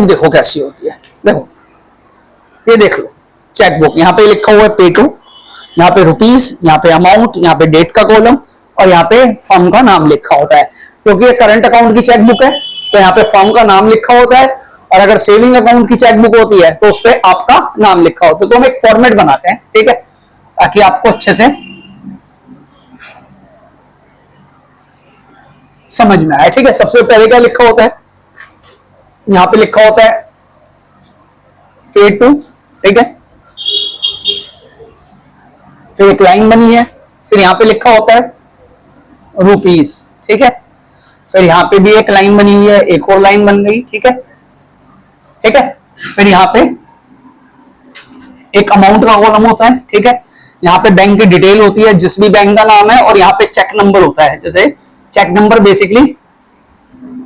Chequebook देखो कैसी होती है। देखो ये देख लो चेकबुक, यहाँ पे लिखा हुआ है पे टू, यहाँ पे रुपीस, यहाँ पे अमाउंट, यहाँ पे डेट का कॉलम और यहाँ पे फर्म का नाम लिखा होता है। क्योंकि ये करंट अकाउंट की चेकबुक है तो यहाँ पे फर्म का नाम लिखा होता है, और अगर सेविंग अकाउंट की चेकबुक होती है तो उस पर आपका नाम लिखा होता है। तो हम एक फॉर्मेट बनाते हैं, ठीक है, ताकि आपको अच्छे से समझ में आए। ठीक है, सबसे पहले क्या लिखा होता है, यहां पे लिखा होता है A2, ठीक है, फिर एक लाइन बनी है, फिर यहां पे लिखा होता है रुपीस, ठीक है, फिर यहां पे भी एक लाइन बनी हुई है, एक और लाइन बन गई, ठीक है, ठीक है, फिर यहां पे एक अमाउंट का कॉलम होता है, ठीक है, यहाँ पे बैंक की डिटेल होती है जिस भी बैंक का नाम है, और यहाँ पे चेक नंबर होता है। जैसे चेक नंबर बेसिकली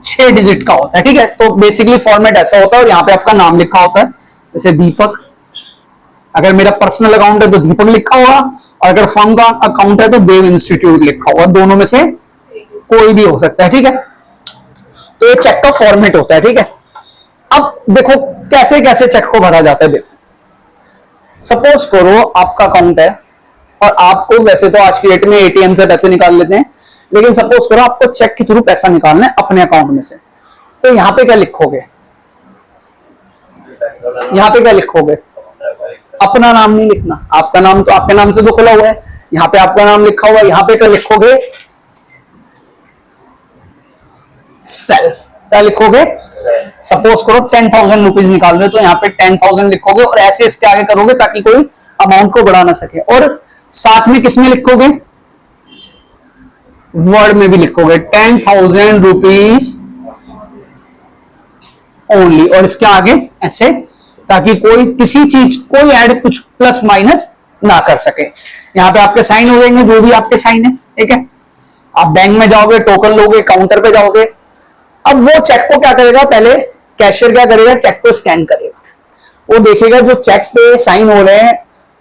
6 डिजिट का होता है, ठीक है, तो बेसिकली फॉर्मेट ऐसा होता है, और यहाँ पे आपका नाम लिखा होता है, जैसे दीपक। अगर मेरा पर्सनल अकाउंट है तो दीपक लिखा होगा, और अगर फर्म का अकाउंट है तो देव इंस्टीट्यूट लिखा होगा, दोनों में से कोई भी हो सकता है, ठीक है। तो ये चेक का फॉर्मेट होता है, ठीक है। अब देखो कैसे कैसे चेक को भरा जाता है। देखो सपोज करो आपका अकाउंट है, और आपको वैसे तो आज की डेट में एटीएम से पैसे निकाल लेते हैं, लेकिन सपोज करो आपको चेक के थ्रू पैसा निकालना है अपने अकाउंट में से, तो यहां पे क्या लिखोगे, यहां पे क्या लिखोगे, अपना नाम नहीं लिखना, आपका नाम तो आपके नाम से तो खुला हुआ है, यहां पे आपका नाम लिखा हुआ है, यहां पे क्या लिखोगे, सेल्फ। क्या लिखोगे, सपोज करो 10,000 रुपीज निकाल रहे हो तो यहाँ पे 10,000 लिखोगे, और ऐसे इसके आगे करोगे ताकि कोई अमाउंट को बढ़ा ना सके। और साथ में किसमें लिखोगे, वर्ड में भी लिखोगे 10,000 रुपीज ओनली, और इसके आगे ऐसे, ताकि कोई किसी चीज कोई ऐड कुछ प्लस माइनस ना कर सके। यहाँ पे आपके साइन हो जाएंगे, जो भी आपके साइन है, ठीक है। आप बैंक में जाओगे, टोकन लोगे, काउंटर पे जाओगे, अब वो चेक को क्या करेगा, पहले कैशियर क्या करेगा, चेक को स्कैन करेगा, वो देखेगा जो चेक पे साइन हो रहे हैं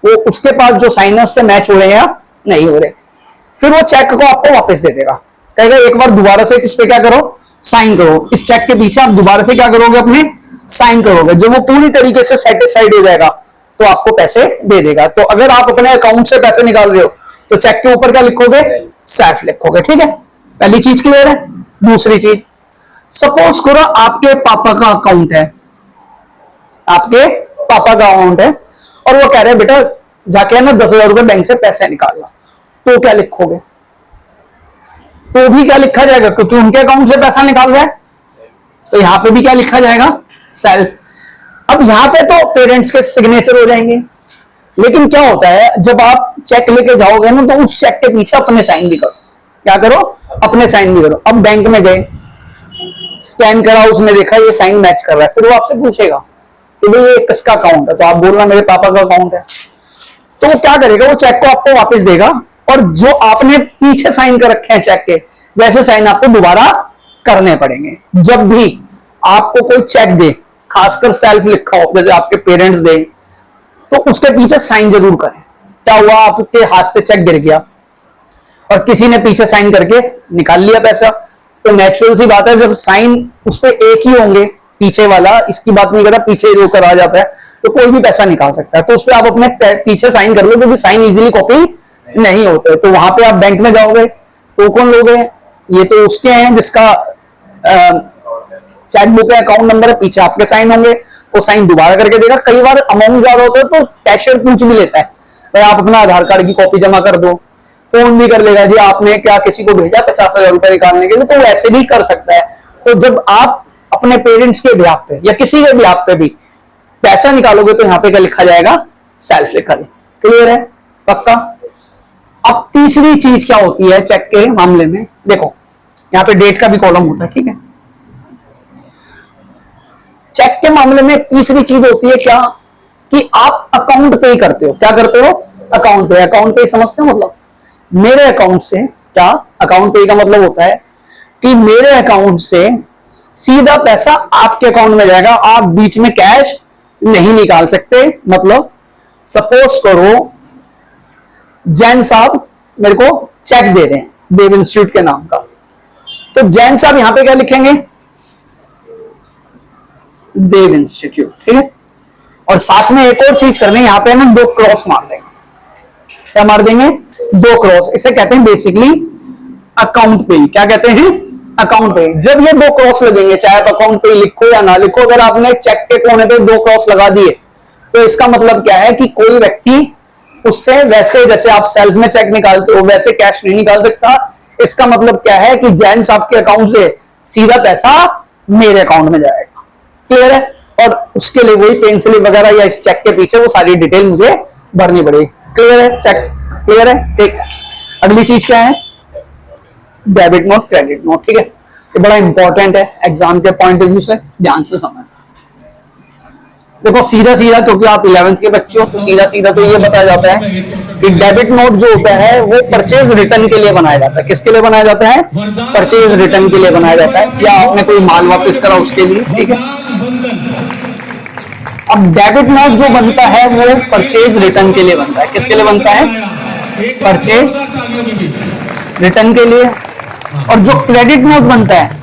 वो उसके पास जो साइन है उससे मैच हो रहे हैं या नहीं हो रहे, फिर वो चेक को आपको वापस दे देगा, कहेगा एक बार दोबारा से इस पे क्या करो, साइन करो, इस चेक के पीछे आप दोबारा से क्या करोगे, अपने साइन करोगे। जब वो पूरी तरीके से सेटिस्फाइड हो जाएगा तो आपको पैसे दे देगा। तो अगर आप अपने अकाउंट से पैसे निकाल रहे हो तो चेक के ऊपर क्या लिखोगे, सेल्फ लिखोगे, ठीक है। पहली चीज क्लियर है। दूसरी चीज, सपोज करो आपके पापा का अकाउंट है, आपके पापा का अकाउंट है, और वो कह रहे हैं बेटा जाके ना 10,000 रुपए बैंक से पैसे निकालना, तो क्या लिखोगे, तो भी क्या लिखा जाएगा, क्योंकि उनके अकाउंट से पैसा निकाल रहा है, तो यहां पे भी क्या लिखा जाएगा, सेल्फ। अब यहां पे तो पेरेंट्स के सिग्नेचर हो जाएंगे, लेकिन क्या होता है जब आप चेक लेके जाओगे ना तो उस चेक के पीछे अपने साइन भी करो, क्या करो, अपने साइन भी करो। अब बैंक में गए, स्कैन करा, उसने देखा ये साइन मैच कर रहा है, फिर वो आपसे पूछेगा कि भाई ये किसका अकाउंट है, तो आप बोलना मेरे पापा का अकाउंट है, तो वो क्या करेगा, वो चेक को आपको वापस देगा, और जो आपने पीछे साइन कर रखे हैं चेक के वैसे साइन आपको दोबारा करने पड़ेंगे। जब भी आपको कोई चेक दे, खासकर सेल्फ लिखा हो, जैसे आपके पेरेंट्स दे, तो उसके पीछे साइन जरूर करें। क्या हुआ, आपके हाथ से चेक गिर गया और किसी ने पीछे साइन करके निकाल लिया पैसा, तो नेचुरल सी बात है जब साइन उस पर एक ही होंगे, पीछे वाला, इसकी बात नहीं कर रहा, पीछे जो करा जाता है, तो कोई भी पैसा निकाल सकता है, तो उस पर आप अपने पीछे साइन कर लो, क्योंकि साइन इजीली कॉपी नहीं होते। तो वहां पे आप बैंक में जाओगे, टोकन लोगे, ये तो उसके हैं जिसका चेक बुक है, अकाउंट नंबर है, पीछे आपके साइन होंगे, वो साइन दोबारा करके देगा। कई बार अमाउंट ज्यादा होता है तो कैशियर पूछ भी लेता है, भाई आप अपना आधार कार्ड की कॉपी जमा कर दो, फोन भी कर लेगा, जी आपने क्या किसी को भेजा 50,000 रुपए निकालने के लिए, तो वैसे भी कर सकता है। तो जब आप अपने पेरेंट्स के बिहाफ पे या किसी के बिहाफ पे भी पैसा निकालोगे तो यहाँ पे क्या लिखा जाएगा, सेल्फ लिखा जाएगा। क्लियर है, पक्का। अब तीसरी चीज क्या होती है चेक के मामले में, देखो यहाँ पे डेट का भी कॉलम होता है, ठीक है। चेक के मामले में तीसरी चीज होती है क्या, कि आप अकाउंट पे करते हो। क्या करते हो, अकाउंट पे। अकाउंट पे समझते हो, मतलब मेरे अकाउंट से, क्या अकाउंट पे का मतलब होता है कि मेरे अकाउंट से सीधा पैसा आपके अकाउंट में जाएगा, आप बीच में कैश नहीं निकाल सकते। मतलब सपोज करो जैन साहब मेरे को चेक दे रहे हैं देव इंस्टीट्यूट के नाम का, तो जैन साहब यहां पे क्या लिखेंगे, देव इंस्टीट्यूट, ठीक है। और साथ में एक और चीज करनी है, यहाँ पे ना 2 क्रॉस मार देंगे। क्या मार देंगे? 2 क्रॉस। इसे कहते हैं बेसिकली अकाउंट पे। क्या कहते हैं? अकाउंट पे। जब ये 2 क्रॉस लगेंगे, चाहे आप अकाउंट पे लिखो या ना लिखो, अगर आपने चेक के कोने पे 2 क्रॉस लगा दिए तो इसका मतलब क्या है कि कोई व्यक्ति उससे वैसे, जैसे आप सेल्फ में चेक निकालते हो वैसे कैश नहीं निकाल सकता। इसका मतलब क्या है कि जैन साहब के अकाउंट से सीधा पैसा मेरे अकाउंट में जाएगा। क्लियर है? और उसके लिए वही पेंसिल वगैरह या इस चेक के पीछे वो सारी डिटेल मुझे भरनी पड़ेगी। क्लियर है? चेक क्लियर है? ठीक। अगली चीज क्या है? डेबिट नोट, क्रेडिट नोट, ठीक है। ये बड़ा इंपॉर्टेंट है एग्जाम के पॉइंट ऑफ व्यू से, ध्यान से समझना। देखो सीधा सीधा, क्योंकि आप 11th के बच्चे हो, तो सीधा सीधा तो ये बताया जाता है कि डेबिट नोट जो होता है वो परचेज रिटर्न के लिए बनाया जाता है। किसके लिए बनाया जाता है? परचेज रिटर्न के लिए बनाया जाता है, या आपने कोई माल वापस करा उसके लिए, ठीक है। अब डेबिट नोट जो बनता है वो परचेज रिटर्न के लिए बनता है। किसके लिए बनता है? परचेज रिटर्न के लिए। और जो क्रेडिट नोट बनता है